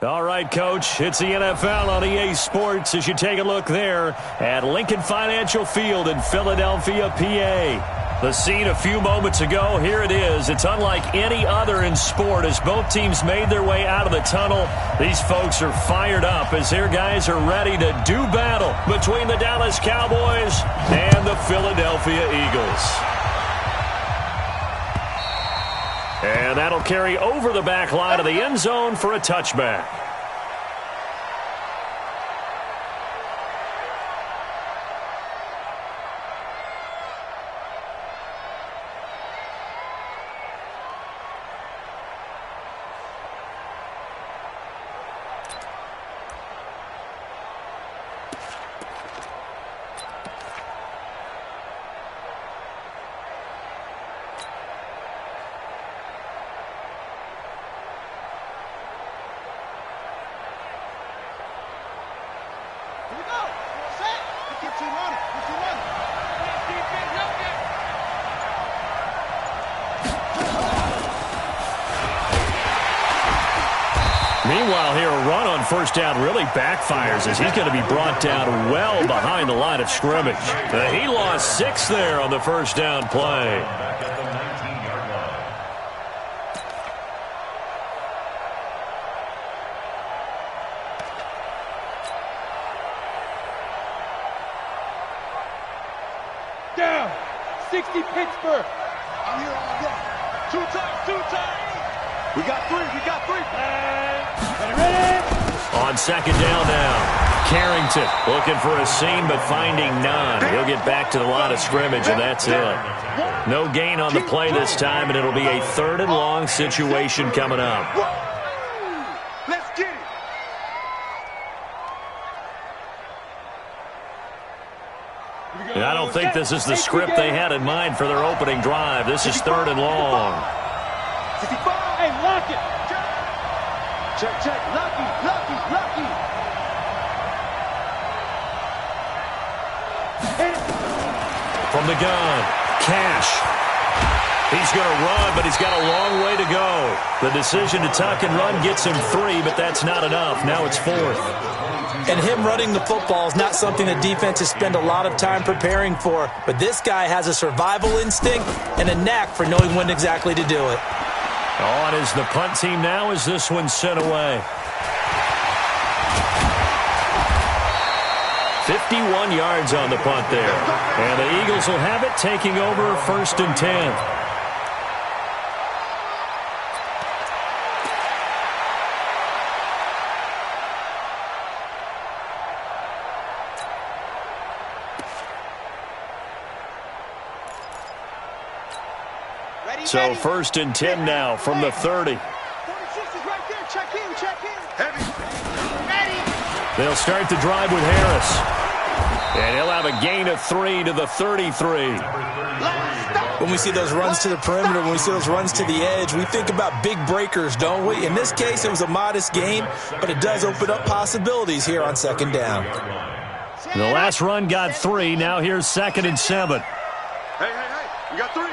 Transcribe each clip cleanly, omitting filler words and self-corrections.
All right, Coach, it's the NFL on EA Sports as you take a look there at Lincoln Financial Field in Philadelphia, PA. The scene a few moments ago, here it is. It's unlike any other in sport as both teams made their way out of the tunnel. These folks are fired up as their guys are ready to do battle between the Dallas Cowboys and the Philadelphia Eagles. And that'll carry over the back line of the end zone for a touchback. Meanwhile, here a run on first down really backfires as he's going to be brought down well behind the line of scrimmage. He lost 6 there on the first down play. Down, 60 Pittsburgh. I'm here all day. 2 times. We got 3. On second down now, Carrington looking for a seam but finding none. He'll get back to the line of scrimmage, and that's it. No gain on the play this time, and it'll be a 3rd and long situation coming up. Let's get it. And I don't think this is the script they had in mind for their opening drive. This is 3rd and long. 55. Hey, lock it. Check. Lucky. From the gun, Cash. He's going to run, but he's got a long way to go. The decision to tuck and run gets him 3, but that's not enough. Now it's 4th. And him running the football is not something that defenses spend a lot of time preparing for. But this guy has a survival instinct and a knack for knowing when exactly to do it. On is the punt team now as this one's sent away. 51 yards on the punt there. And the Eagles will have it, taking over 1st and 10. So 1st and 10 now from the 30. 46 is right there. Check in. Heavy. Ready. They'll start the drive with Harris. And he'll have a gain of 3 to the 33. When we see those runs to the perimeter, when we see those runs to the edge, we think about big breakers, don't we? In this case, it was a modest gain, but it does open up possibilities here on 2nd down. The last run got 3. Now here's 2nd and 7. Hey. We got 3.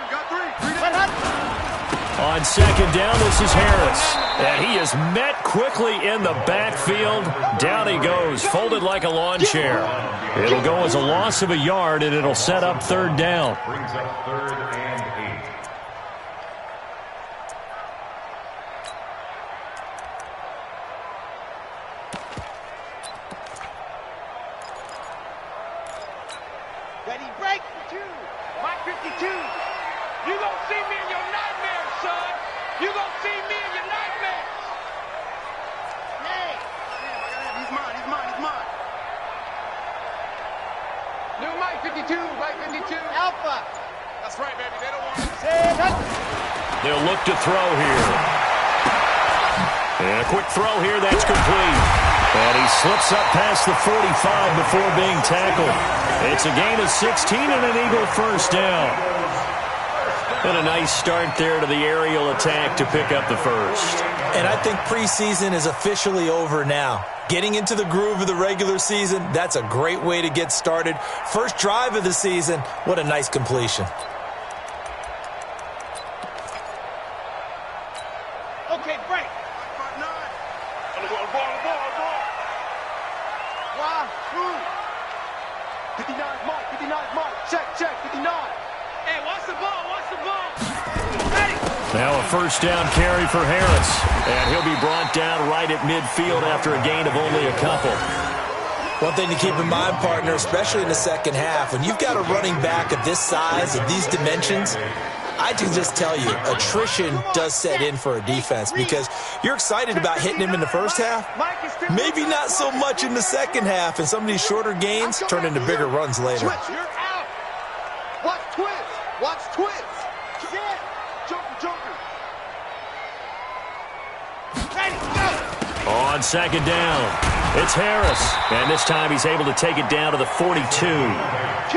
On 2nd down, this is Harris. And he is met quickly in the backfield. Down he goes, folded like a lawn chair. It'll go as a loss of a yard, and it'll set up 3rd down. Brings up 3rd and 8. Ready, break. 2. Mike 52. You gonna see me in your nightmares, son. You gonna see me in your nightmares. Hey. He's mine. New Mike 52, Mike 52. Alpha. That's right, baby. They don't want to. They'll look to throw here. And a quick throw here, that's complete. And he slips up past the 45 before being tackled. It's a gain of 16 and an Eagle 1st down. And a nice start there to the aerial attack to pick up the 1st. And I think preseason is officially over now. Getting into the groove of the regular season, that's a great way to get started. First drive of the season, what a nice completion. Okay, break. Why? Who? 59 mark, 59 mark. Check, 59. Hey, watch the ball, watch the ball. Ready. Now a first down carry for Harris. And he'll be brought down right at midfield after a gain of only a couple. One thing to keep in mind, partner, especially in the second half, when you've got a running back of this size, of these dimensions, I can just tell you, attrition does set in for a defense because you're excited about hitting him in the first half, maybe not so much in the second half, and some of these shorter gains turn into bigger runs later. Twist, you're out. Watch twist. Watch twist. Yeah. Joker. Ready, go. On second down, it's Harris. And this time he's able to take it down to the 42.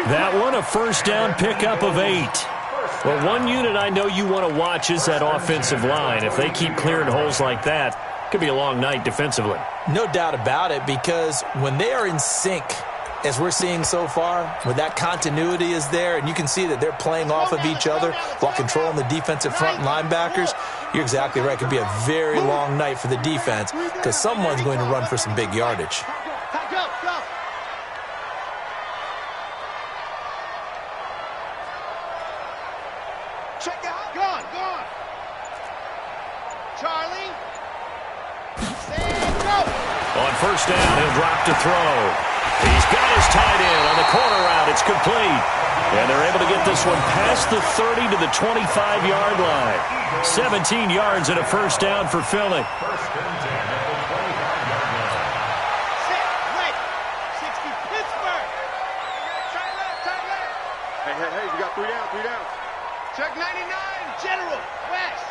That one a first down pickup of 8. Well, one unit I know you want to watch is that offensive line. If they keep clearing holes like that, it could be a long night defensively. No doubt about it, because when they are in sync, as we're seeing so far, when that continuity is there, and you can see that they're playing off of each other while controlling the defensive front and linebackers, you're exactly right. It could be a very long night for the defense because someone's going to run for some big yardage. Go. Check out. Gone. Charlie. Stand, go. On first down, he'll drop to throw. He's got his tight end on the corner route. It's complete. And they're able to get this one past the 30 to the 25-yard line. 17 yards and a first down for Philly. First and 10 at the 25-yard line. Set, ready. 60 Pittsburgh. Tight left. Hey, you got 3 down. Check 99, General, West.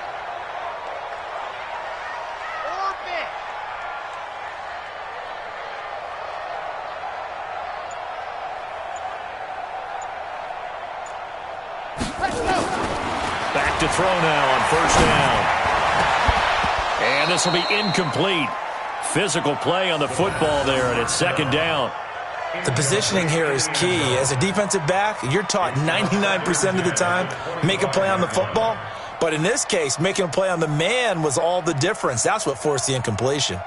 Orbit. Let's go. Back to throw now on first down. And this will be incomplete. Physical play on the football there, and it's second down. The positioning here is key. As a defensive back, you're taught 99% of the time, make a play on the football. But in this case, making a play on the man was all the difference. That's what forced the incompletion.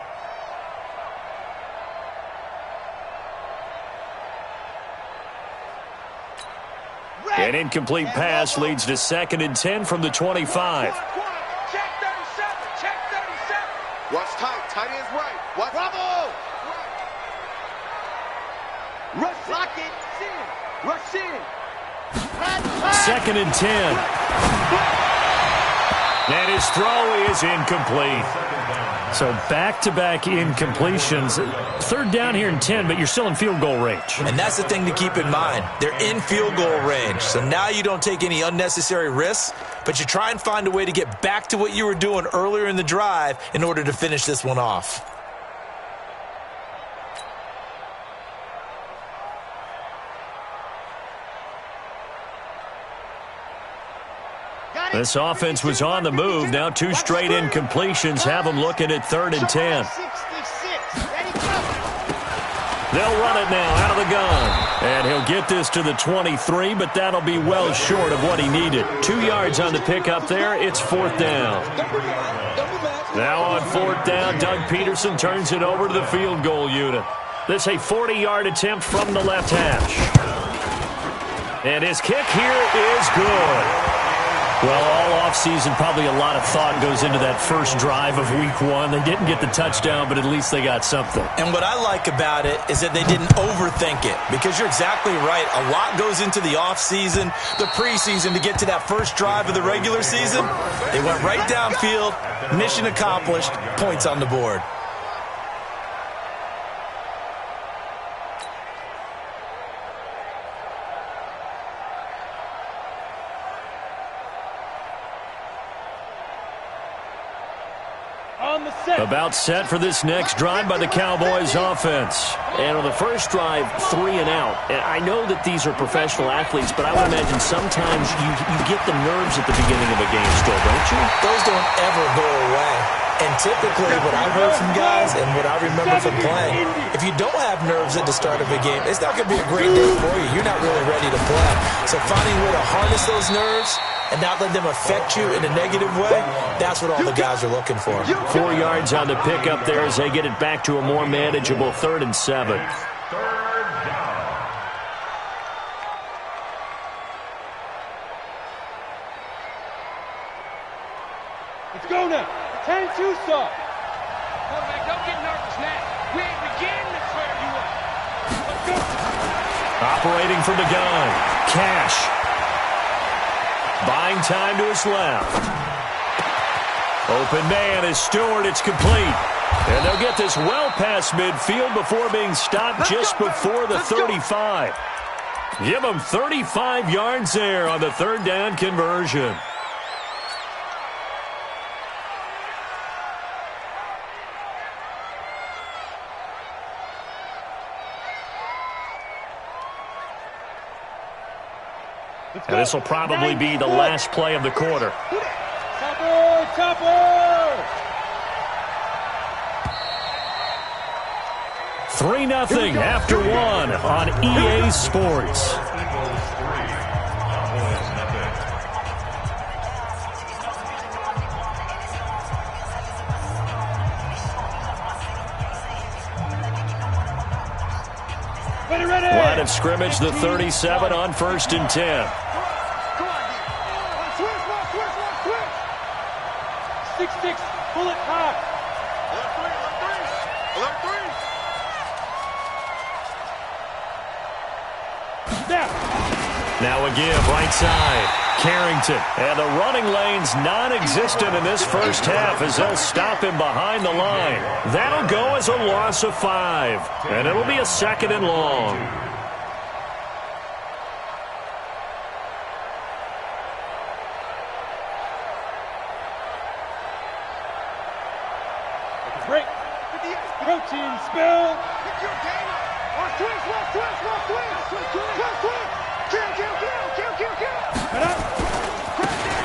An incomplete pass leads to second and 10 from the 25. Check 37. Watch tight end's right. Watch. Bravo. Rush, lock it. Rush in. Second and 10. And his throw is incomplete. So back-to-back incompletions. Third down here in 10, but you're still in field goal range. And that's the thing to keep in mind. They're in field goal range. So now you don't take any unnecessary risks, but you try and find a way to get back to what you were doing earlier in the drive in order to finish this one off. This offense was on the move. Now 2 straight incompletions have them looking at third and 10. They'll run it now out of the gun. And he'll get this to the 23, but that'll be well short of what he needed. 2 yards on the pickup there. It's fourth down. Now on fourth down, Doug Peterson turns it over to the field goal unit. This a 40-yard attempt from the left hash. And his kick here is good. Well, all offseason, probably a lot of thought goes into that first drive of week 1. They didn't get the touchdown, but at least they got something. And what I like about it is that they didn't overthink it, because you're exactly right. A lot goes into the offseason, the preseason to get to that first drive of the regular season. They went right downfield, mission accomplished, points on the board. About set for this next drive by the Cowboys offense. And on the first drive, 3 and out. And I know that these are professional athletes, but I would imagine sometimes you get the nerves at the beginning of a game still, don't you? Those don't ever go away. And typically what I've heard from guys and what I remember from playing, if you don't have nerves at the start of a game, it's not going to be a great day for you. You're not really ready to play. So finding a way to harness those nerves and not let them affect you in a negative way, that's what all the guys are looking for. 4 yards on the pickup there as they get it back to a more manageable 3rd and 7. Let's go now. 10-2, sir. Quarterback, don't get nervous now. We ain't beginning to swear you up. Let's go. Operating from the gun. Cash. Buying time to his left. Open man is Stewart. It's complete. And they'll get this well past midfield before being stopped just before the 35. Give them 35 yards there on the 3rd down conversion. And this will probably be the last play of the quarter. Topper! 3-0 after 1 on EA Sports. Line of scrimmage, the 37 on 1st and 10. 6-6, pull it high. Now again, right side, Carrington. And the running lane's non-existent in this first half as they'll stop him behind the line. That'll go as a loss of 5. And it'll be a 2nd and long. Break. Protein spill.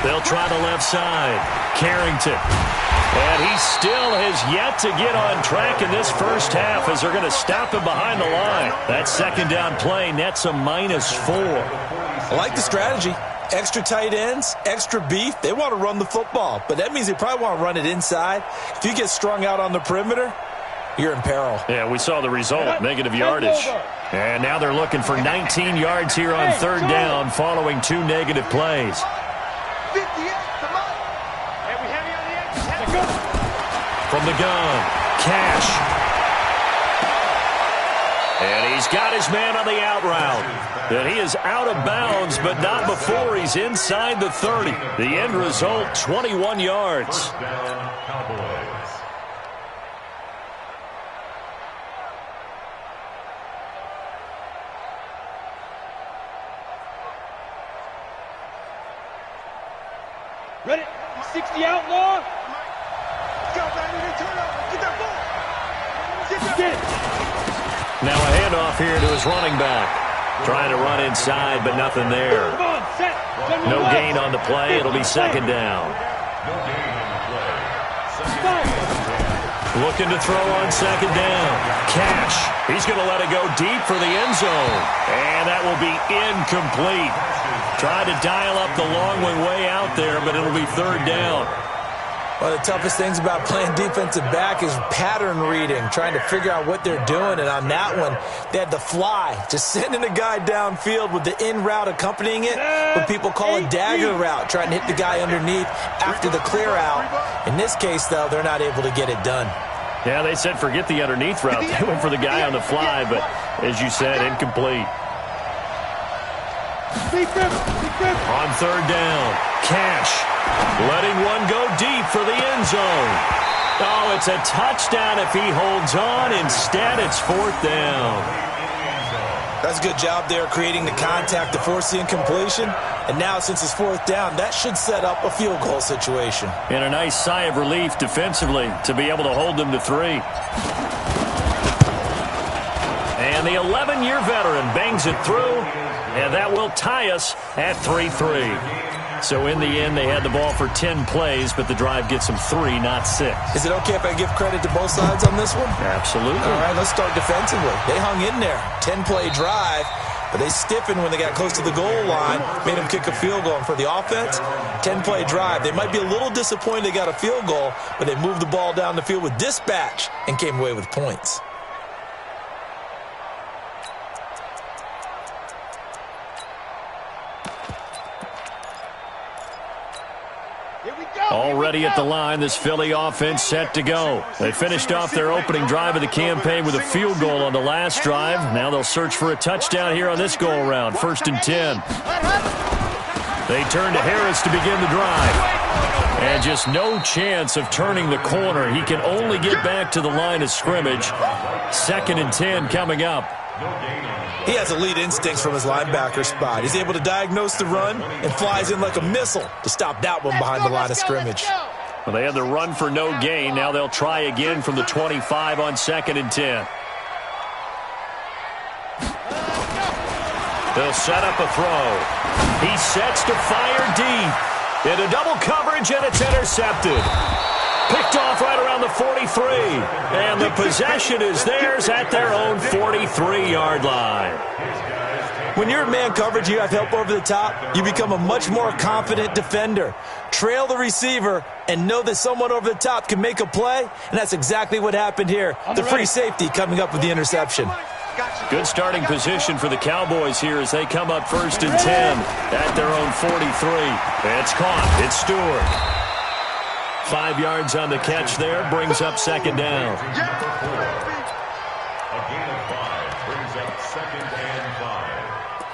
They'll try the left side. Carrington. And he still has yet to get on track in this first half as they're going to stop him behind the line. That 2nd down play nets a -4. I like the strategy. Extra tight ends, extra beef. They want to run the football, but that means they probably want to run it inside. If you get strung out on the perimeter, you're in peril. Yeah, we saw the result, negative yardage. And now they're looking for 19 yards here on 3rd down following 2 negative plays. From the gun, Cash. And he's got his man on the out route. And he is out of bounds, but not before he's inside the 30. The end result, 21 yards. Ready? 60 outlaw. Now a handoff here to his running back. Trying to run inside, but nothing there. No gain on the play. It'll be 2nd down. Looking to throw on 2nd down. Cash. He's going to let it go deep for the end zone. And that will be incomplete. Tried to dial up the long one way out there, but it'll be 3rd down. One of the toughest things about playing defensive back is pattern reading, trying to figure out what they're doing. And on that one, they had the fly, just sending a guy downfield with the in route accompanying it, what people call a dagger route, trying to hit the guy underneath after the clear out. In this case, though, they're not able to get it done. Yeah, they said forget the underneath route. They went for the guy on the fly, but as you said, incomplete. On 3rd down, Cash letting one go deep for the end zone. Oh, it's a touchdown if he holds on. Instead, it's 4th down. That's a good job there creating the contact to force the incompletion. And now, since it's 4th down, that should set up a field goal situation. And a nice sigh of relief defensively to be able to hold them to 3. And the 11-year veteran bangs it through, and that will tie us at 3-3. So in the end, they had the ball for 10 plays, but the drive gets them 3, not 6. Is it okay if I give credit to both sides on this one? Absolutely. All right, let's start defensively. They hung in there. 10-play drive, but they stiffened when they got close to the goal line, made them kick a field goal. And for the offense, 10-play drive. They might be a little disappointed they got a field goal, but they moved the ball down the field with dispatch and came away with points. Already at the line, this Philly offense set to go. They finished off their opening drive of the campaign with a field goal on the last drive. Now they'll search for a touchdown here on this go-around. 1st and 10. They turn to Harris to begin the drive. And just no chance of turning the corner. He can only get back to the line of scrimmage. 2nd and 10 coming up. He has elite instincts from his linebacker spot. He's able to diagnose the run and flies in like a missile to stop that one behind the line of scrimmage. Well, they had the run for no gain. Now they'll try again from the 25 on 2nd and 10. They'll set up a throw. He sets to fire deep. Into double coverage, and it's intercepted. Picked off right around the 43. And the possession is theirs at their own 43-yard line. When you're in man coverage, you have help over the top, you become a much more confident defender. Trail the receiver and know that someone over the top can make a play, and that's exactly what happened here. The free safety coming up with the interception. Good starting position for the Cowboys here as they come up 1st and 10 at their own 43. It's caught. It's Stewart. 5 yards on the catch there, brings up 2nd down. A gain of 5 brings up 2nd and 5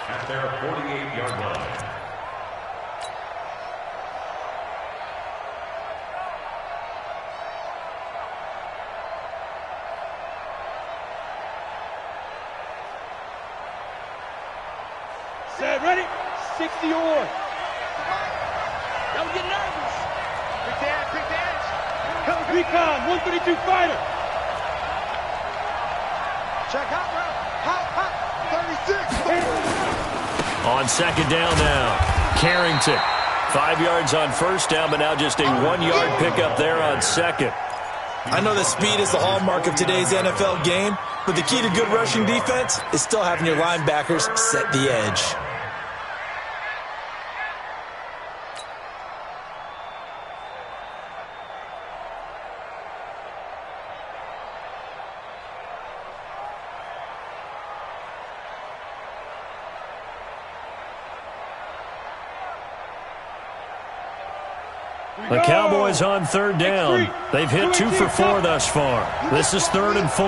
at their 48-yard line. Set, ready? 60 or. Don't get nervous. Quick dance. Recon, 132 fighter. Check out, bro. Hot, 36. On 2nd down now, Carrington. 5 yards on 1st down, but now just a 1-yard pickup there on 2nd. I know that speed is the hallmark of today's NFL game, but the key to good rushing defense is still having your linebackers set the edge. The Cowboys on 3rd down. They've hit 2 for 4 thus far. This is 3rd and 4.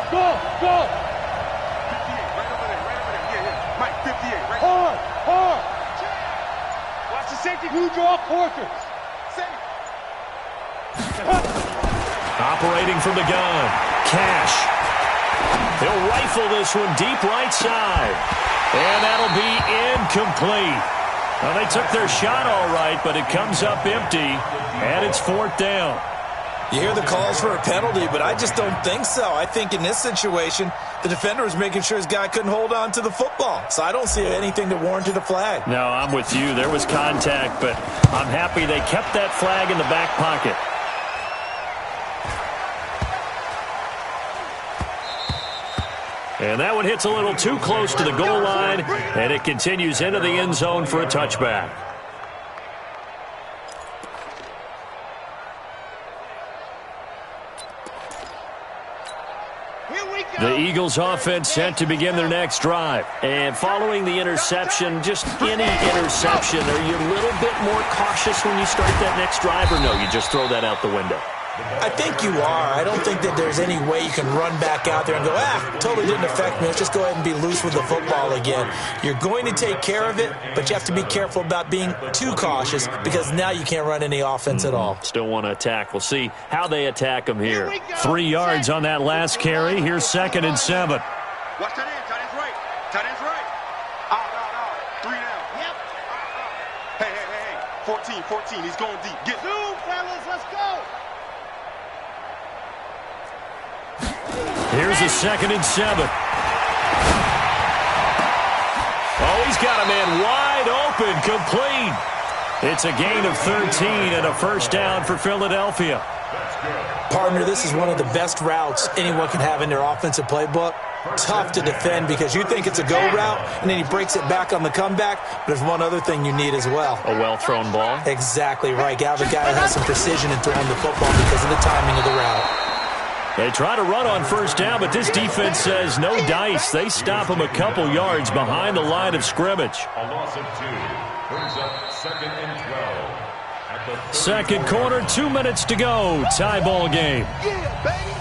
Go. 58, right over there. Yeah. Mike, 58, right Hard. Watch the safety. Who draw portraits? Operating from the gun. Cash. He'll rifle this one deep right side. And that'll be incomplete. Well, they took their shot all right, but it comes up empty, and it's 4th down. You hear the calls for a penalty, but I just don't think so. I think in this situation, the defender was making sure his guy couldn't hold on to the football. So I don't see anything that warranted a flag. No, I'm with you. There was contact, but I'm happy they kept that flag in the back pocket. And that one hits a little too close to the goal line, and it continues into the end zone for a touchback. The Eagles offense set to begin their next drive. And following the interception, just any interception, are you a little bit more cautious when you start that next drive, or no, you just throw that out the window? I think you are. I don't think that there's any way you can run back out there and go, totally didn't affect me. Let's just go ahead and be loose with the football again. You're going to take care of it, but you have to be careful about being too cautious because now you can't run any offense at all. Still want to attack. We'll see how they attack them here. 3 yards on that last carry. Here's 2nd and 7. Watch tight end. Tight end's right. Tight end's right. Out. 3 down. Yep. Hey. 14. He's going deep. Get Zoom, fellas. Let's go. Here's a 2nd and 7. Oh, he's got a man wide open, complete. It's a gain of 13 and a first down for Philadelphia. Partner, this is one of the best routes anyone can have in their offensive playbook. Tough to defend because you think it's a go route, and then he breaks it back on the comeback. But there's one other thing you need as well. A well-thrown ball? Exactly right. Got a guy who has some precision in throwing the football because of the timing of the route. They try to run on first down, but this defense says no dice. They stop him a couple yards behind the line of scrimmage. A loss of 2 brings up 2nd and 12. At the Second quarter, 2 minutes to go. Tie ball game. Yeah, baby.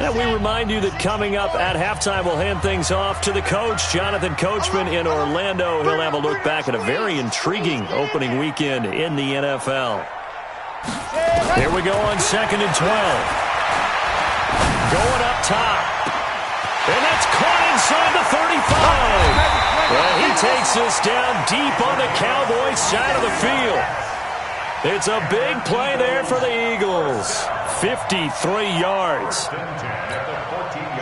And we remind you that coming up at halftime, we'll hand things off to the coach, Jonathan Coachman in Orlando. He'll have a look back at a very intriguing opening weekend in the NFL. Here we go on 2nd and 12. Going up top. And that's caught inside the 35. Well, he takes this down deep on the Cowboys side of the field. It's a big play there for the Eagles. 53 yards.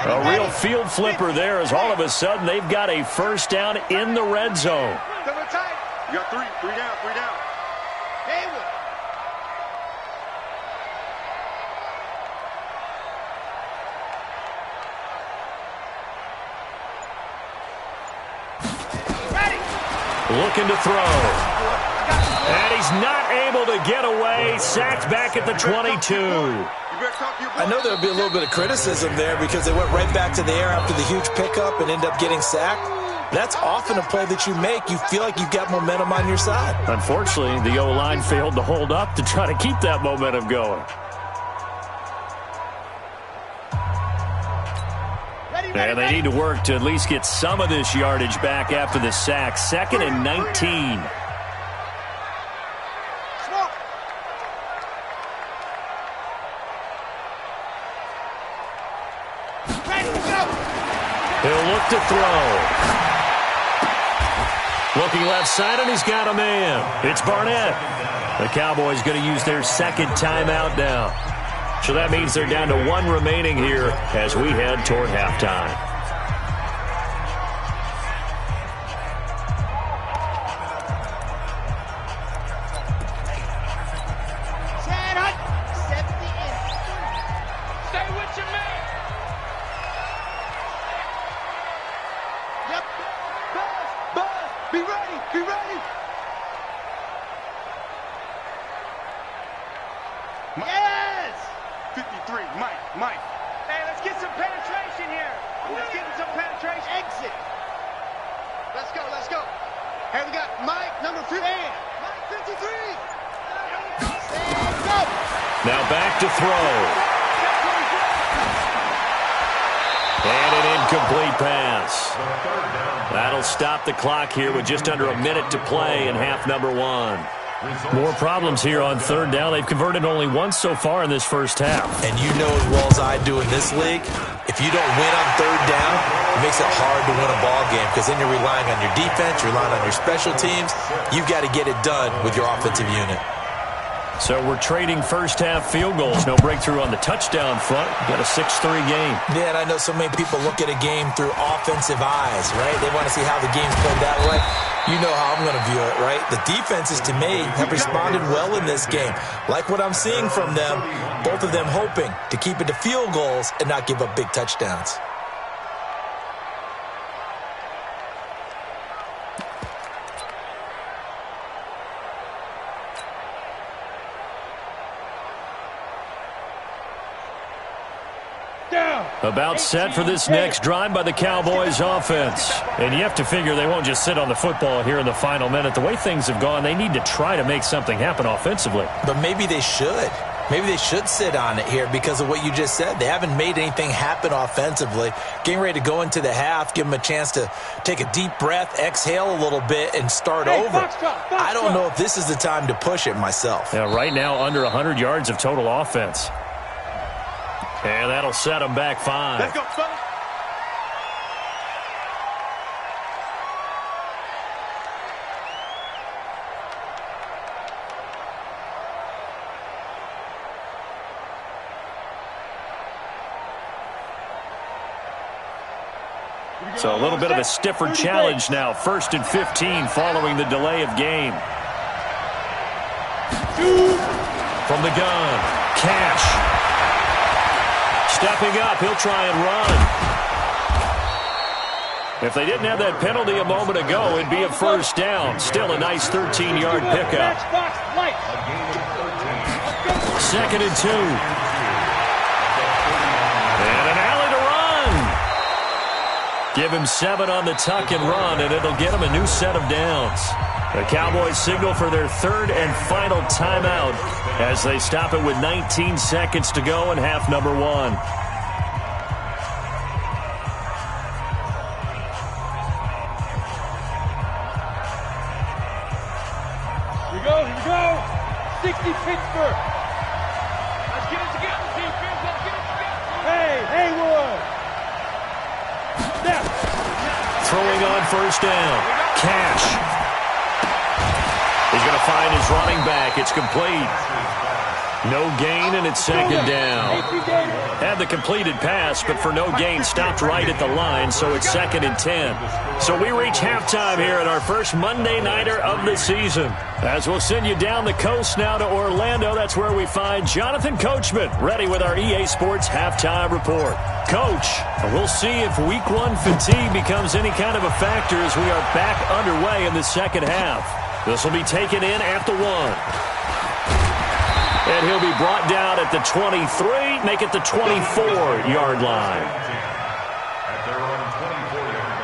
A real field flipper there as all of a sudden they've got a first down in the red zone. You got three down. Looking to throw. And he's not able to get away. Sacked back at the 22. I know there'll be a little bit of criticism there because they went right back to the air after the huge pickup and end up getting sacked. That's often a play that you make. You feel like you've got momentum on your side. Unfortunately, the O-line failed to hold up to try to keep that momentum going. And they need to work to at least get some of this yardage back after the sack. 2nd and 19. He'll look to throw. Looking left side, and he's got a man. It's Barnett. The Cowboys going to use their second timeout now. So that means they're down to 1 remaining here as we head toward halftime. Stay with your man. Yep. Buzz. Be ready. Yes. 53, Mike. Hey, let's get some penetration here. Let's get some penetration. Exit. Let's go. Here we got Mike, number 3. Mike, 53. And go. Now back to throw. And an incomplete pass. That'll stop the clock here with just under a minute to play in half number 1. More problems here on 3rd down. They've converted only once so far in this first half. And you know as well as I do in this league, if you don't win on 3rd down, it makes it hard to win a ball game because then you're relying on your defense, you're relying on your special teams. You've got to get it done with your offensive unit. So we're trading first half field goals. No breakthrough on the touchdown front. Got a 6-3 game. Yeah, and I know so many people look at a game through offensive eyes, right? They want to see how the game's played that way. You know how I'm going to view it, right? The defenses, to me, have responded well in this game. Like what I'm seeing from them, both of them hoping to keep it to field goals and not give up big touchdowns. About set for this next drive by the Cowboys offense. And you have to figure they won't just sit on the football here in the final minute. The way things have gone, they need to try to make something happen offensively. But maybe they should. Maybe they should sit on it here because of what you just said. They haven't made anything happen offensively. Getting ready to go into the half, give them a chance to take a deep breath, exhale a little bit, and start over. I don't know if this is the time to push it myself. Yeah, right now under 100 yards of total offense. And that'll set them back 5. Let's go, fellas. So a little bit of a stiffer challenge now. 1st and 15 following the delay of game. From the gun, Cash. Stepping up, he'll try and run. If they didn't have that penalty a moment ago, it'd be a first down. Still a nice 13-yard pickup. 2nd and 2. And an alley to run. Give him 7 on the tuck and run, and it'll get him a new set of downs. The Cowboys signal for their 3rd and final timeout as they stop it with 19 seconds to go in half number 1. Here we go. 60 Pittsburgh. Let's get it together, defense. Let's get it together. Hey, Haywood. Step. Throwing on first down. Cash. He's going to find his running back. It's complete. No gain, and it's 2nd down. Had the completed pass, but for no gain, stopped right at the line, so it's 2nd and 10. So we reach halftime here at our first Monday Nighter of the season. As we'll send you down the coast now to Orlando, that's where we find Jonathan Coachman, ready with our EA Sports Halftime Report. Coach, we'll see if Week 1 fatigue becomes any kind of a factor as we are back underway in the second half. This will be taken in at the 1. And he'll be brought down at the 23, make it the 24-yard line. At their own 24-yard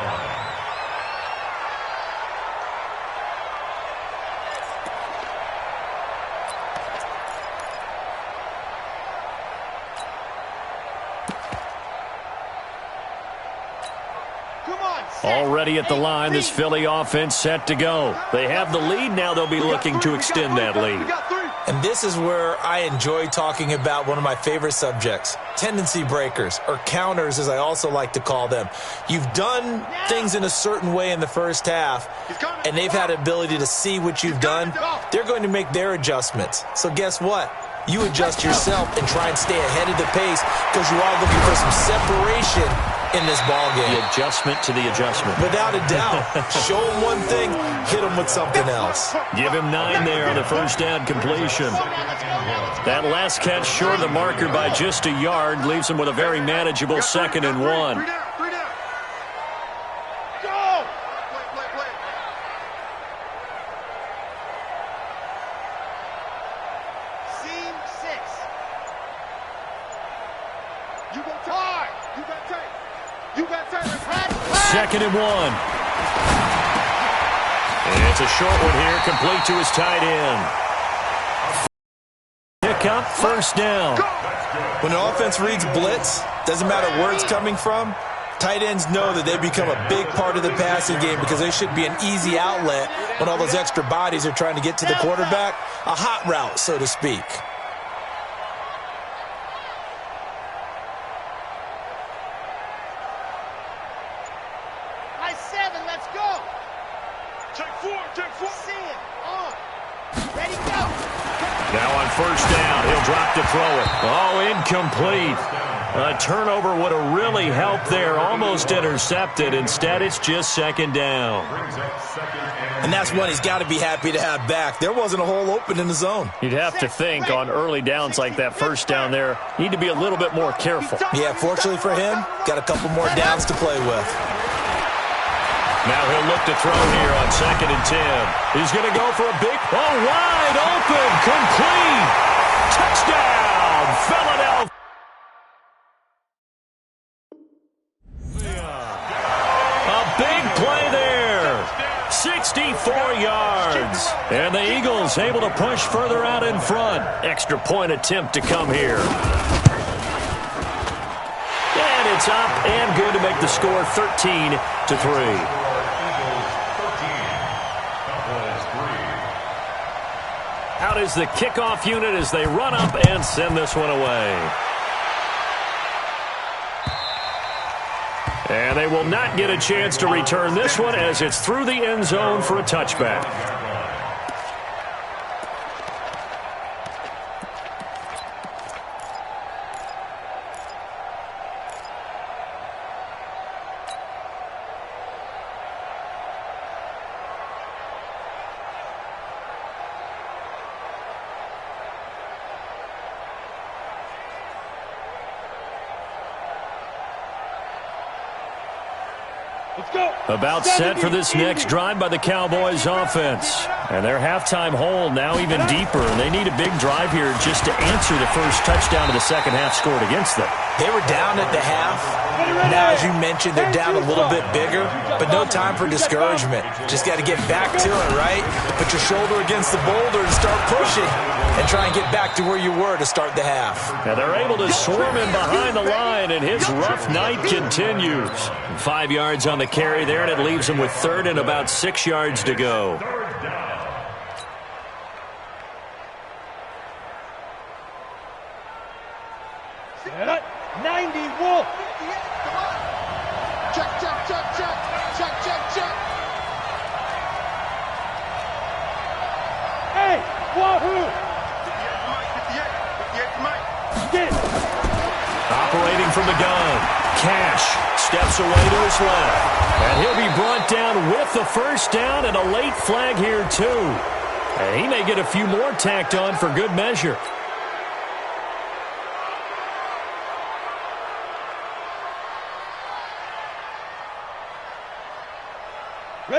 line. Already at the line, this Philly offense set to go. They have the lead. Now they'll be looking to extend that lead. And this is where I enjoy talking about one of my favorite subjects, tendency breakers, or counters as I also like to call them. You've done things in a certain way in the first half, and they've had the ability to see what you've done. They're going to make their adjustments. So guess what? You adjust yourself and try and stay ahead of the pace because you are looking for some separation in this ball game. The adjustment to the adjustment. Without a doubt. Show him one thing, hit him with something else. Give him 9 there on the first down completion. That last catch short of the marker by just a yard leaves him with a very manageable 2nd and 1. Second and 1. And it's a short one here, complete to his tight end. Pick up, first down. When an offense reads blitz, doesn't matter where it's coming from, tight ends know that they become a big part of the passing game because they should be an easy outlet when all those extra bodies are trying to get to the quarterback. A hot route, so to speak. Now on first down, he'll drop to throw it. Oh, incomplete. A turnover would have really helped there. Almost intercepted. Instead, it's just 2nd down. And that's one he's got to be happy to have back. There wasn't a hole open in the zone. You'd have to think on early downs like that first down there, need to be a little bit more careful. Yeah, fortunately for him, got a couple more downs to play with. Now he'll look to throw here on 2nd and 10. He's going to go for a big, wide open, complete. Touchdown, Philadelphia. A big play there. 64 yards. And the Eagles able to push further out in front. Extra point attempt to come here. And it's up and good to make the score 13-3. Out is the kickoff unit as they run up and send this one away. And they will not get a chance to return this one as it's through the end zone for a touchback. About set for this next drive by the Cowboys offense. And their halftime hole now even deeper. They need a big drive here just to answer the first touchdown of the second half scored against them. They were down at the half. Now, as you mentioned, they're down a little bit bigger, but no time for discouragement. Just got to get back to it, right? Put your shoulder against the boulder and start pushing and try and get back to where you were to start the half. Now they're able to swarm him behind the line, and his rough night continues. 5 yards on the carry there, and it leaves him with third and about 6 yards to go. 90 Wolf. Check. Hey, Wahoo! 58, Operating from the gun. Cash steps away to his left. And he'll be brought down with the first down and a late flag here too. And he may get a few more tacked on for good measure.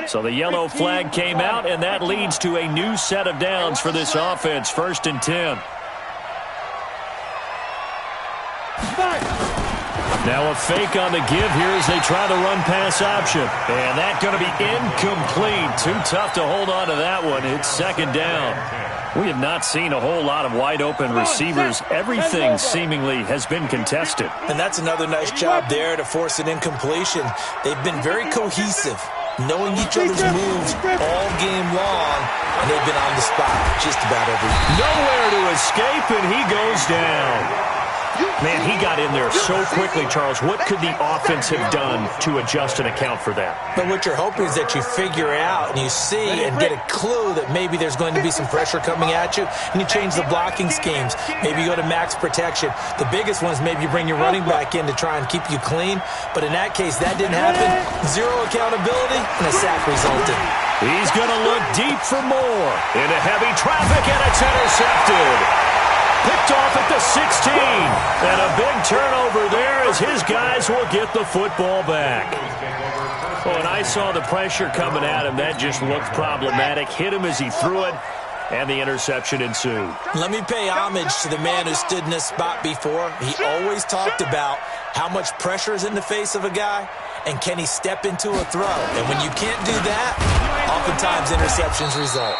So the yellow flag came out, and that leads to a new set of downs for this offense. 1st and 10. Now a fake on the give here as they try the run-pass option. And that's going to be incomplete. Too tough to hold on to that one. It's 2nd down. We have not seen a whole lot of wide-open receivers. Everything seemingly has been contested. And that's another nice job there to force an incompletion. They've been very cohesive, knowing each other's moves all game long, and they've been on the spot just about every. Nowhere to escape, and he goes down. Man, he got in there so quickly, Charles. What could the offense have done to adjust and account for that? But what you're hoping is that you figure out and you see and get a clue that maybe there's going to be some pressure coming at you, and you change the blocking schemes. Maybe you go to max protection. The biggest one is maybe you bring your running back in to try and keep you clean. But in that case, that didn't happen. Zero accountability, and a sack resulted. He's going to look deep for more. Into heavy traffic, and it's intercepted. Picked off at the 16. And a big turnover there as his guys will get the football back. Oh, and I saw the pressure coming at him. That just looked problematic. Hit him as he threw it, and the interception ensued. Let me pay homage to the man who stood in this spot before. He always talked about how much pressure is in the face of a guy, and can he step into a throw. And when you can't do that, oftentimes interceptions result.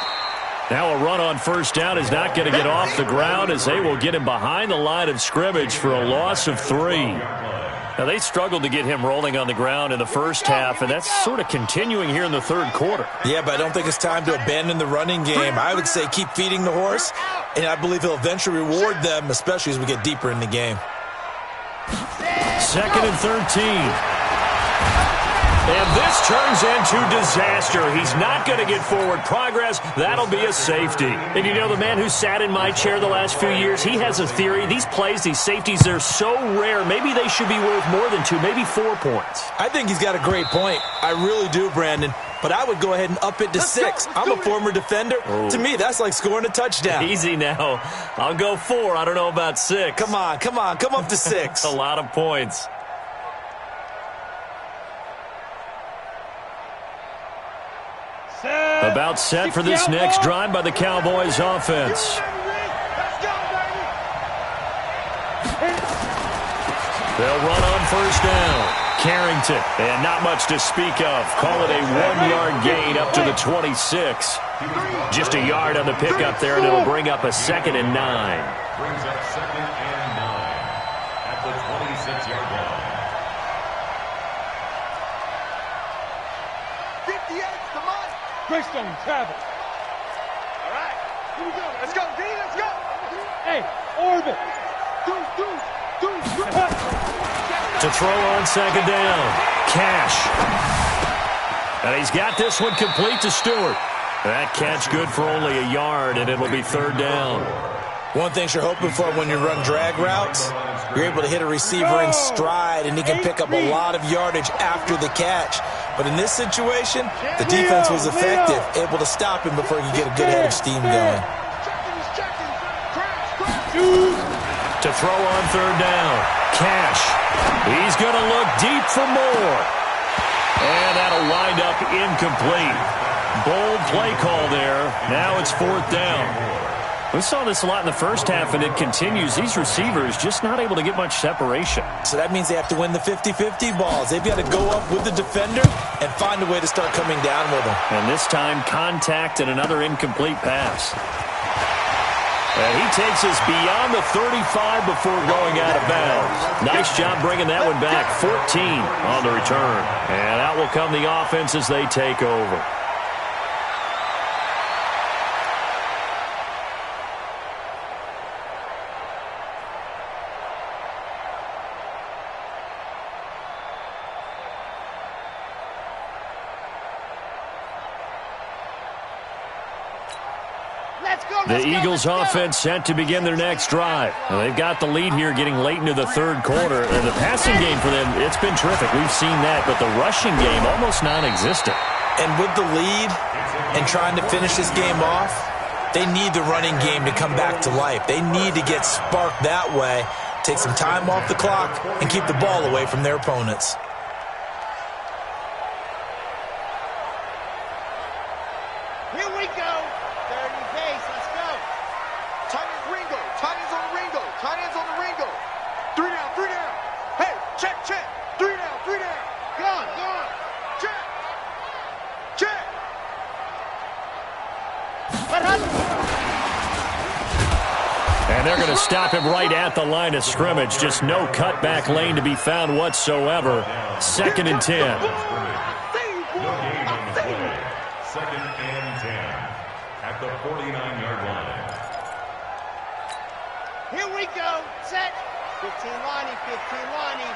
Now a run on 1st down is not going to get off the ground as they will get him behind the line of scrimmage for a loss of 3. Now they struggled to get him rolling on the ground in the first half, and that's sort of continuing here in the 3rd quarter. Yeah, but I don't think it's time to abandon the running game. I would say keep feeding the horse, and I believe he'll eventually reward them, especially as we get deeper in the game. 2nd and 13. And this turns into disaster. He's not going to get forward progress. That'll be a safety. And you know, the man who sat in my chair the last few years, he has a theory. These plays, these safeties, they're so rare. Maybe they should be worth more than 2, maybe 4 points. I think he's got a great point. I really do, Brandon. But I would go ahead and up it to 6. I'm a former defender. Oh. To me, that's like scoring a touchdown. Easy now. I'll go 4. I don't know about 6. Come on. Come up to 6. A lot of points. About set for this next drive by the Cowboys offense. They'll run on 1st down. Carrington, and not much to speak of. Call it a 1-yard gain up to the 26. Just a yard on the pickup there, and it'll bring up a 2nd and 9. Brings up 2nd and 9 at the 26-yard line. 58, come on. Greystone travel. All right, here we go. Let's go, D. Let's go. Hey, orbit. To throw on 2nd down. Cash. And he's got this one complete to Stewart. That catch good for only a yard, and it'll be 3rd down. One thing you're hoping for when you run drag routes, you're able to hit a receiver in stride, and he can pick up a lot of yardage after the catch. But in this situation, the defense was effective, able to stop him before he could get a good head of steam going. To throw on 3rd down. Cash. He's going to look deep for more. And that'll wind up incomplete. Bold play call there. Now it's 4th down. We saw this a lot in the first half, and it continues. These receivers just not able to get much separation. So that means they have to win the 50-50 balls. They've got to go up with the defender and find a way to start coming down with them. And this time, contact and another incomplete pass. And he takes us beyond the 35 before going out of bounds. Nice job bringing that one back. 14 on the return. And out will come the offense as they take over. The Eagles offense set to begin their next drive. Now, they've got the lead here getting late into the 3rd quarter. And the passing game for them, it's been terrific. We've seen that, but the rushing game almost non-existent. And with the lead and trying to finish this game off, they need the running game to come back to life. They need to get sparked that way, take some time off the clock, and keep the ball away from their opponents. Here we go. 30 pace. Let's go. Tight ends Ringo. Tight ends on the Ringo. Tight ends on the Ringo. 3 down, 3 down. Hey, check, check. 3 down, 3 down. Gone, gone. Check. Check. And they're going to stop him right at the line of scrimmage. Just no cutback lane to be found whatsoever. 2nd and 10. Second and 10 at the 49-yard line. Here we go. Set. 15 lining, 15 lining.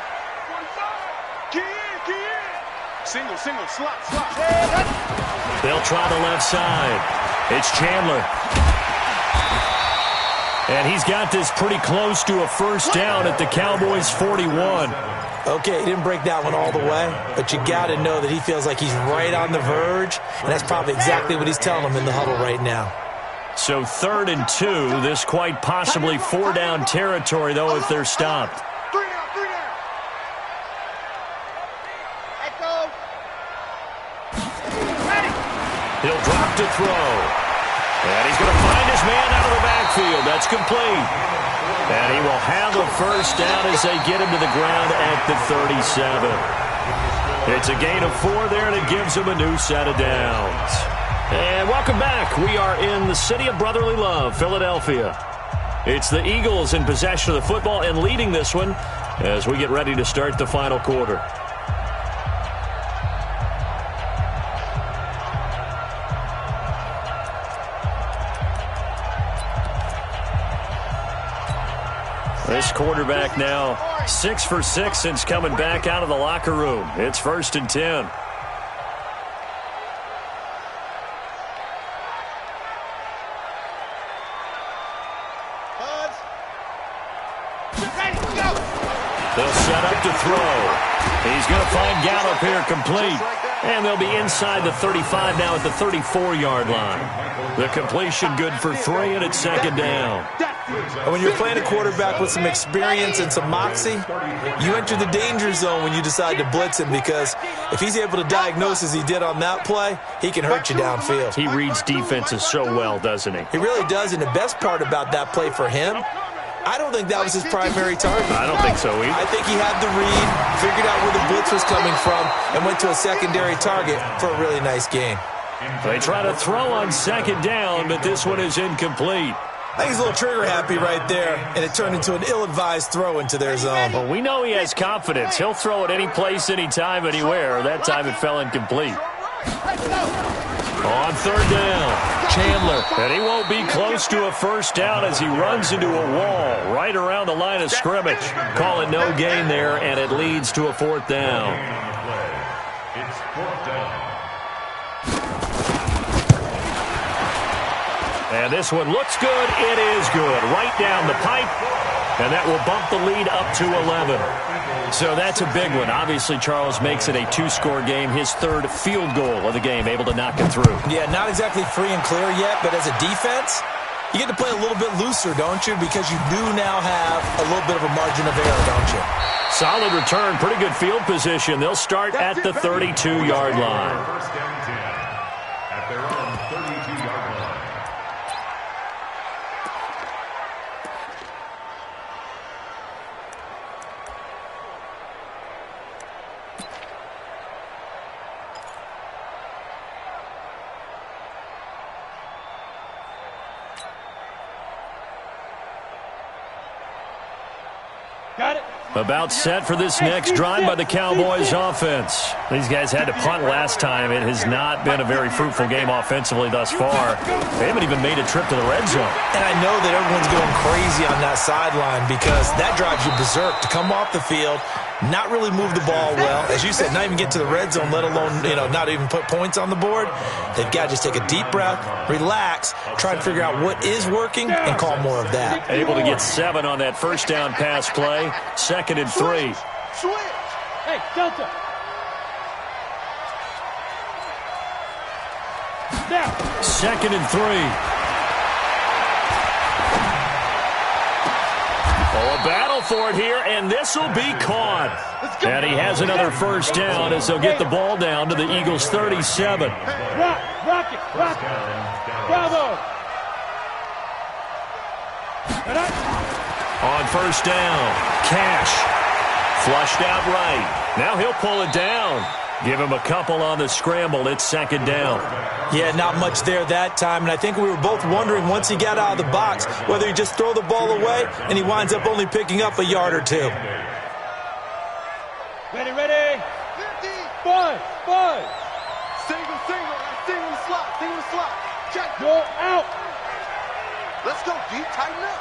45. Get in. Single, single, slot, slot. They'll try the left side. It's Chandler. And he's got this pretty close to a 1st down at the Cowboys' 41. Okay, he didn't break that one all the way, but you got to know that he feels like he's right on the verge, and that's probably exactly what he's telling them in the huddle right now. So 3rd and 2, this quite possibly 4-down territory, though, if they're stopped. 3 down, 3 down. Echo. He'll drop to throw. And he's going to find his man out of the backfield. That's complete. And he will have a 1st down as they get him to the ground at the 37. It's a gain of 4 there, and it gives him a new set of downs. And welcome back. We are in the city of brotherly love, Philadelphia. It's the Eagles in possession of the football and leading this one as we get ready to start the final quarter. This quarterback now 6 for 6 since coming back out of the locker room. It's 1st and 10. Buzz. Ready, go. They'll set up to throw. He's going to find Gallup here complete. And they'll be inside the 35 now at the 34-yard line. The completion good for 3, and it's 2nd down. And when you're playing a quarterback with some experience and some moxie, you enter the danger zone when you decide to blitz him, because if he's able to diagnose as he did on that play, he can hurt you downfield. He reads defenses so well, doesn't he? He really does, and the best part about that play for him, I don't think that was his primary target. I don't think so either. I think he had the read, figured out where the blitz was coming from, and went to a secondary target for a really nice game. They try to throw on 2nd down, but this one is incomplete. I think he's a little trigger happy right there, and it turned into an ill-advised throw into their zone. Well, we know he has confidence. He'll throw it any place, anytime, anywhere. That time it fell incomplete. On 3rd down, Chandler. And he won't be close to a 1st down as he runs into a wall right around the line of scrimmage. Call it no gain there, and it leads to a 4th down. It's 4th down. And this one looks good. It is good. Right down the pipe. And that will bump the lead up to 11. So that's a big one. Obviously, Charles makes it a 2-score game. His 3rd field goal of the game, able to knock it through. Yeah, not exactly free and clear yet, but as a defense, you get to play a little bit looser, don't you? Because you do now have a little bit of a margin of error, don't you? Solid return, pretty good field position. They'll start at the 32-yard line. First down 10 at their own 32-yard line. Got it. About set for this next drive by the Cowboys offense. These guys had to punt last time. It has not been a very fruitful game offensively thus far. They haven't even made a trip to the red zone. And I know that everyone's going crazy on that sideline because that drives you berserk to come off the field, not really move the ball well. As you said, not even get to the red zone, let alone, not even put points on the board. They've got to just take a deep breath, relax, try to figure out what is working, and call more of that. Able to get 7 on that first down pass play. 2nd and 3. Switch. Hey, Delta. Now. 2nd and 3. Oh, a battle for it here, and this will be caught. And he has another first down as they'll get the ball down to the Eagles' 37. Rock it. Bravo. On first down, Cash. Flushed out right. Now he'll pull it down. Give him a couple on the scramble. It's 2nd down. Yeah, not much there that time, and I think we were both wondering once he got out of the box whether he just throw the ball away and he winds up only picking up a yard or two. Ready. 5. Single slot. Check. Go out. Let's go deep, tighten up.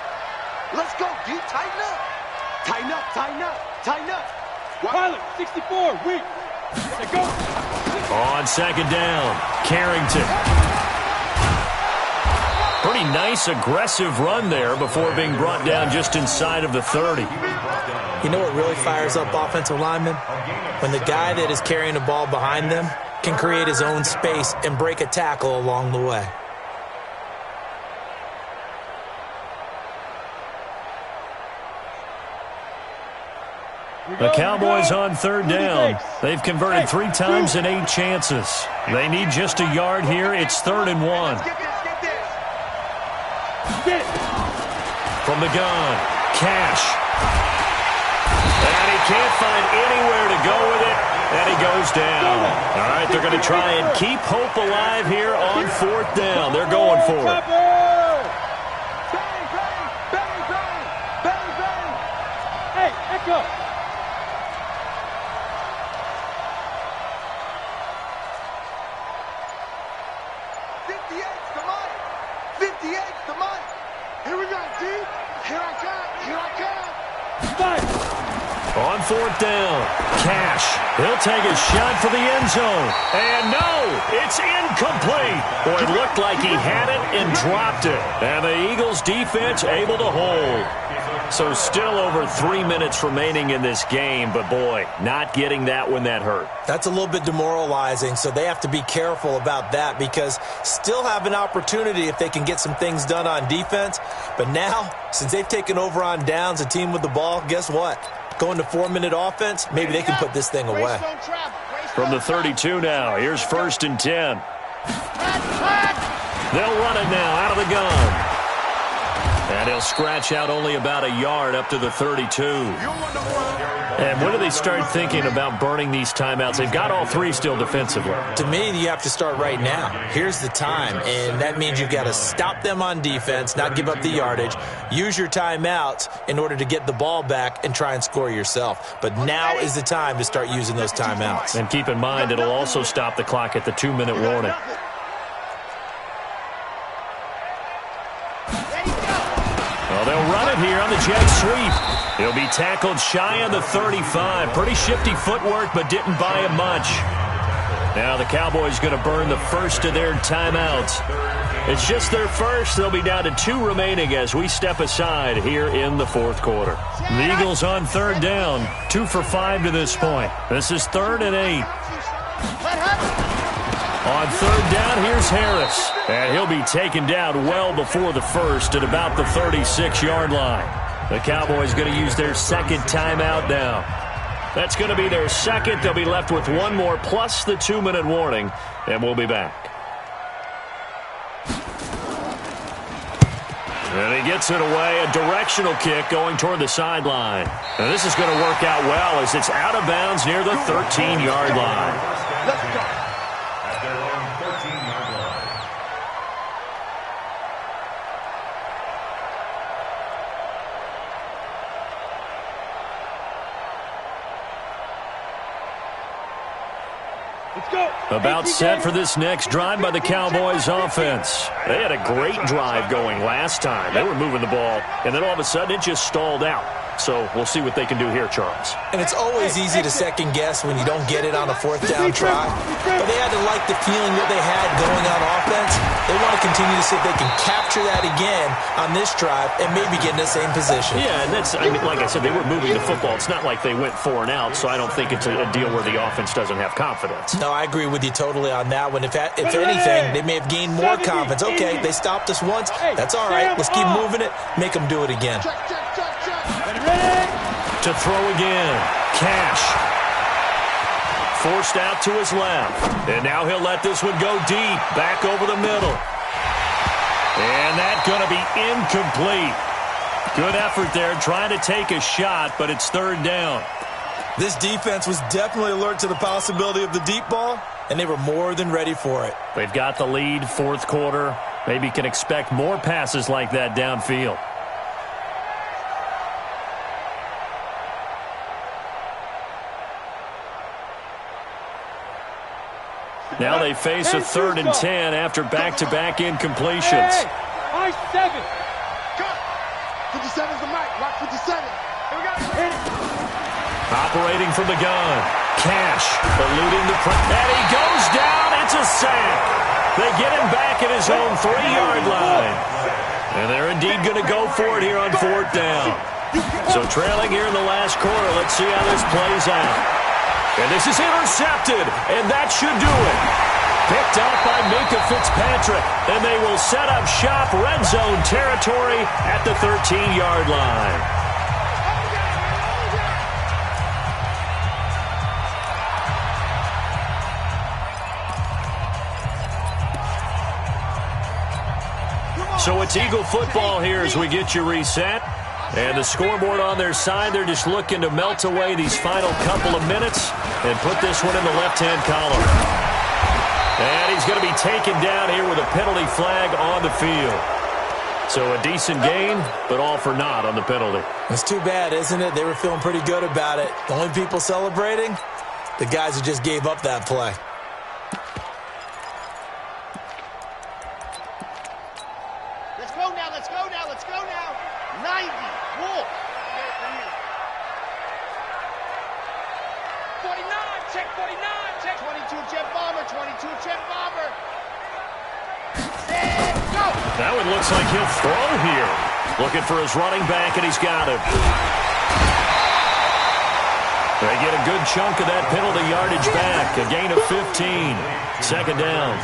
Let's go deep, tighten up. Tighten up. Pilot, 64, weak. Let go. On 2nd down, Carrington. Pretty nice, aggressive run there before being brought down just inside of the 30. You know what really fires up offensive linemen? When the guy that is carrying the ball behind them can create his own space and break a tackle along the way. The Cowboys on 3rd down. They've converted 3 times in 8 chances. They need just a yard here. It's 3rd and 1. Get it. From the gun, Cash. And he can't find anywhere to go with it, and he goes down. All right, they're going to try and keep hope alive here on 4th down. They're going for it. Bang. Hey, Echo. On 4th down, Cash. He'll take a shot for the end zone. And no, it's incomplete. Boy, it looked like he had it and dropped it. And the Eagles defense able to hold. So still over 3 minutes remaining in this game, but boy, not getting that when that hurt. That's a little bit demoralizing, so they have to be careful about that because still have an opportunity if they can get some things done on defense. But now, since they've taken over on downs, a team with the ball, guess what? Going to 4-minute offense, maybe they can put this thing away. From the 32 now, here's 1st and 10. They'll run it now out of the gun. And he'll scratch out only about a yard up to the 32. And when do they start thinking about burning these timeouts? They've got all 3 still defensively. To me, you have to start right now. Here's the time, and that means you've got to stop them on defense, not give up the yardage, use your timeouts in order to get the ball back and try and score yourself. But now is the time to start using those timeouts. And keep in mind, it'll also stop the clock at the 2-minute warning. Well, they'll run it here on the jet sweep. He'll be tackled shy of the 35. Pretty shifty footwork, but didn't buy him much. Now the Cowboys going to burn the first of their timeouts. It's just their first. They'll be down to 2 remaining as we step aside here in the 4th quarter. The Eagles on 3rd down, 2 for 5 to this point. This is 3rd and 8. On 3rd down, here's Harris. And he'll be taken down well before the first at about the 36-yard line. The Cowboys going to use their 2nd timeout now. That's going to be their second. They'll be left with one more plus the 2-minute warning, and we'll be back. And he gets it away, a directional kick going toward the sideline. And this is going to work out well as it's out of bounds near the 13-yard line. Let's go. At their own 13-yard line. Let's go. About set for this next drive by the Cowboys offense. They had a great drive going last time. They were moving the ball, and then all of a sudden it just stalled out. So we'll see what they can do here, Charles. And it's always easy to second guess when you don't get it on a fourth down try. But they had to like the feeling that they had going on offense. They want to continue to see if they can capture that again on this drive and maybe get in the same position. Yeah, and that's, I mean, like I said, they were moving the football. It's not like they went 4 and out, so I don't think it's a deal where the offense doesn't have confidence. No, I agree with you totally on that one. If anything, they may have gained more confidence. Okay, they stopped us once. That's all right. Let's keep moving it. Make them do it again. To throw again. Cash. Forced out to his left. And now he'll let this one go deep. Back over the middle. And that's going to be incomplete. Good effort there trying to take a shot, but it's third down. This defense was definitely alert to the possibility of the deep ball, and they were more than ready for it. They've got the lead, fourth quarter. Maybe can expect more passes like that downfield. Now they face a 3rd and 10 after back-to-back incompletions. Hey, 7. 57's the mic. Rock 57. Here we go. Operating from the gun. Cash eluding the pressure. And he goes down. It's a sack. They get him back at his own 3-yard line. And they're indeed going to go for it here on 4th down. So trailing here in the last quarter. Let's see how this plays out. And this is intercepted, and that should do it. Picked up by Minkah Fitzpatrick, and they will set up shop red zone territory at the 13-yard line. So it's Eagle football here as we get you reset. And the scoreboard on their side, they're just looking to melt away these final couple of minutes and put this one in the left-hand column. And he's going to be taken down here with a penalty flag on the field. So a decent gain, but all for naught on the penalty. It's too bad, isn't it? They were feeling pretty good about it. The only people celebrating, the guys who just gave up that play. Let's go now, let's go now, let's go now. 90, Wolf. 49, check 49, check. 22 jet bomber, 22 jet bomber. Set, go. That one looks like he'll throw here. Looking for his running back, and he's got him. They get a good chunk of that penalty yardage back. A gain of 15. Second down.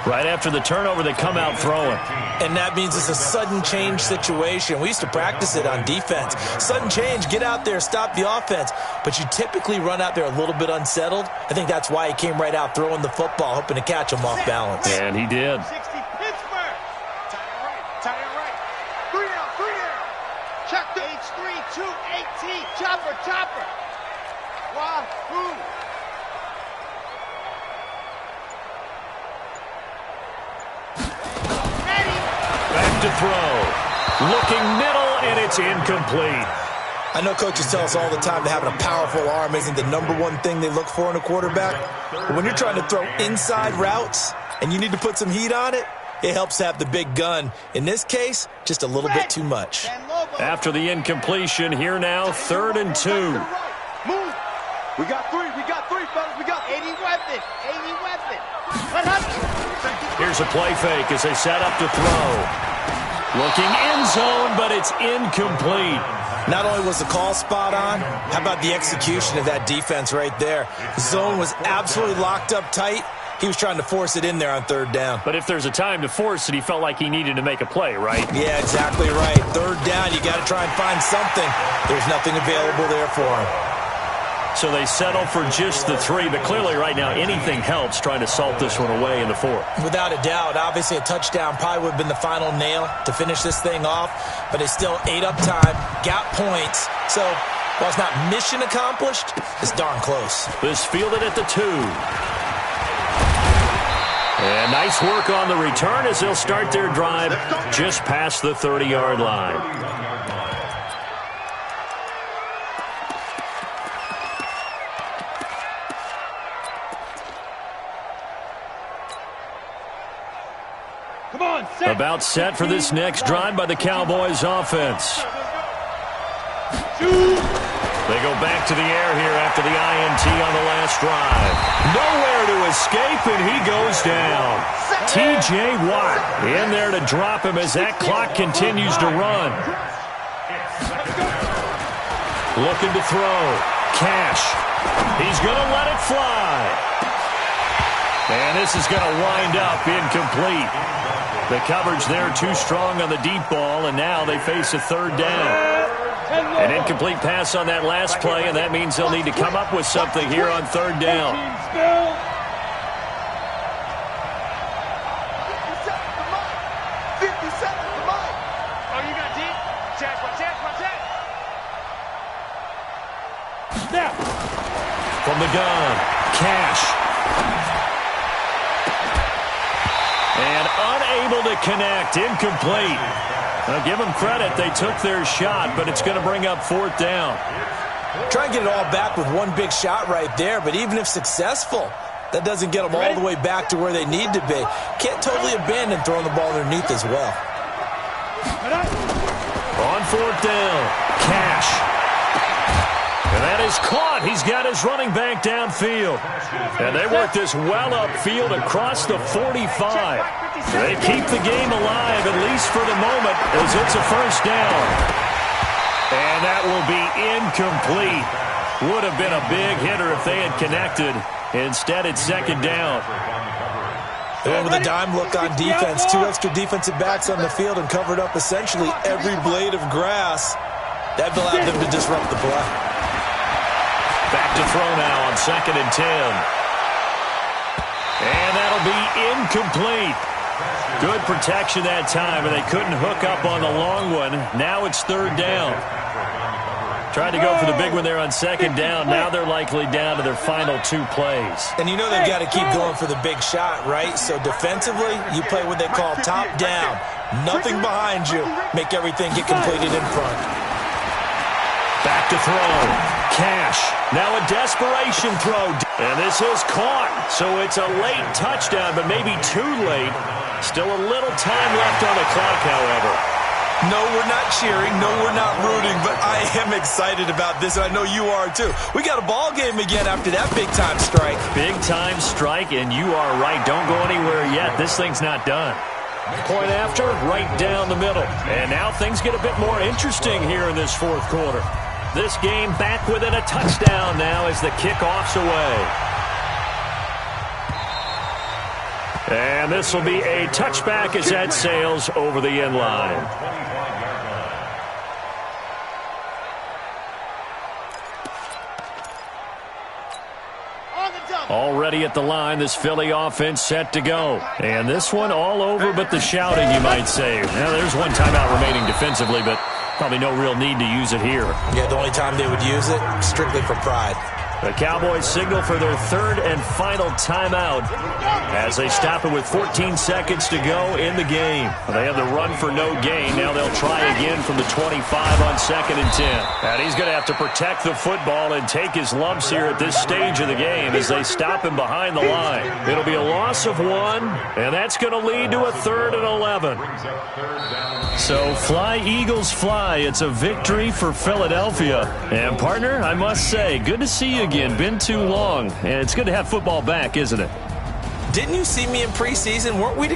Right after the turnover, they come out throwing. And that means it's a sudden change situation. We used to practice it on defense. Sudden change, get out there, stop the offense. But you typically run out there a little bit unsettled. I think that's why he came right out throwing the football, hoping to catch him off balance. And he did. 60, Pittsburgh. Tight end right, tight end right. 3 down, 3 down. Check the H3, 218. Chopper, chopper. Wahoo. Back to throw. Looking middle, and it's incomplete. I know coaches tell us all the time that having a powerful arm isn't the #1 thing they look for in a quarterback. But when you're trying to throw inside routes and you need to put some heat on it, it helps to have the big gun. In this case, just a little bit too much. After the incompletion, here now, 3rd and 2. Move. We got 3, fellas. We got 80 weapon, 80 weapon. Here's a play fake as they set up to throw. Looking end zone, but it's incomplete. Not only was the call spot on, how about the execution of that defense right there? The zone was absolutely locked up tight. He was trying to force it in there on 3rd down. But if there's a time to force it, he felt like he needed to make a play, right? Yeah, exactly right. 3rd down, you got to try and find something. There's nothing available there for him. So they settle for just the 3. But clearly right now anything helps trying to salt this one away in the 4th. Without a doubt. Obviously a touchdown probably would have been the final nail to finish this thing off. But they still ate up time, got points. So while it's not mission accomplished, it's darn close. This fielded at the 2. And nice work on the return as they'll start their drive just past the 30-yard line. Come on, set. About set for this next drive by the Cowboys offense. They go back to the air here after the INT on the last drive. Nowhere to escape, and he goes down. T.J. Watt in there to drop him as that clock continues to run. Looking to throw. Cash. He's going to let it fly. And this is going to wind up incomplete. The coverage there too strong on the deep ball, and now they face a 3rd down. An incomplete pass on that last play, and that means they'll need to come up with something here on 3rd down. Oh, you got deep? Check. Snap. From the gun, Cash. And unable to connect, incomplete. Now, give them credit. They took their shot, but it's going to bring up 4th down. Try and get it all back with one big shot right there, but even if successful, that doesn't get them all the way back to where they need to be. Can't totally abandon throwing the ball underneath as well. On 4th down, Cash. And that is caught. He's got his running back downfield. And they work this well upfield across the 45. They keep the game alive, at least for the moment, as it's a 1st down. And that will be incomplete. Would have been a big hitter if they had connected. Instead, it's 2nd down. Going with a dime look on defense. 2 extra defensive backs on the field and covered up essentially every blade of grass. That allowed them to disrupt the play. Back to throw now on 2nd and 10. And that'll be incomplete. Good protection that time, and they couldn't hook up on the long one. Now it's 3rd down. Tried to go for the big one there on 2nd down. Now they're likely down to their final 2 plays. And you know they've got to keep going for the big shot, right? So defensively, you play what they call top down. Nothing behind you. Make everything get completed in front. Back to throw. Cash. Now a desperation throw. And this is caught. So it's a late touchdown, but maybe too late. Still a little time left on the clock, however. No, we're not cheering. No, we're not rooting. But I am excited about this, and I know you are too. We got a ball game again after that big-time strike. Big-time strike, and you are right. Don't go anywhere yet. This thing's not done. Point after, right down the middle. And now things get a bit more interesting here in this 4th quarter. This game back within a touchdown now as the kickoff's away. And this will be a touchback as that sails over the end line. Already at the line, this Philly offense set to go. And this one all over but the shouting, you might say. Now, there's one timeout remaining defensively, but probably no real need to use it here. Yeah, the only time they would use it, strictly for pride. The Cowboys signal for their 3rd and final timeout as they stop it with 14 seconds to go in the game. They have the run for no gain. Now they'll try again from the 25 on 2nd and 10. And he's going to have to protect the football and take his lumps here at this stage of the game as they stop him behind the line. It'll be a loss of 1, and that's going to lead to a 3rd and 11. So fly, Eagles, fly. It's a victory for Philadelphia. And, partner, I must say, good to see you again. Been too long. And it's good to have football back, isn't it? Didn't you see me in preseason? Weren't we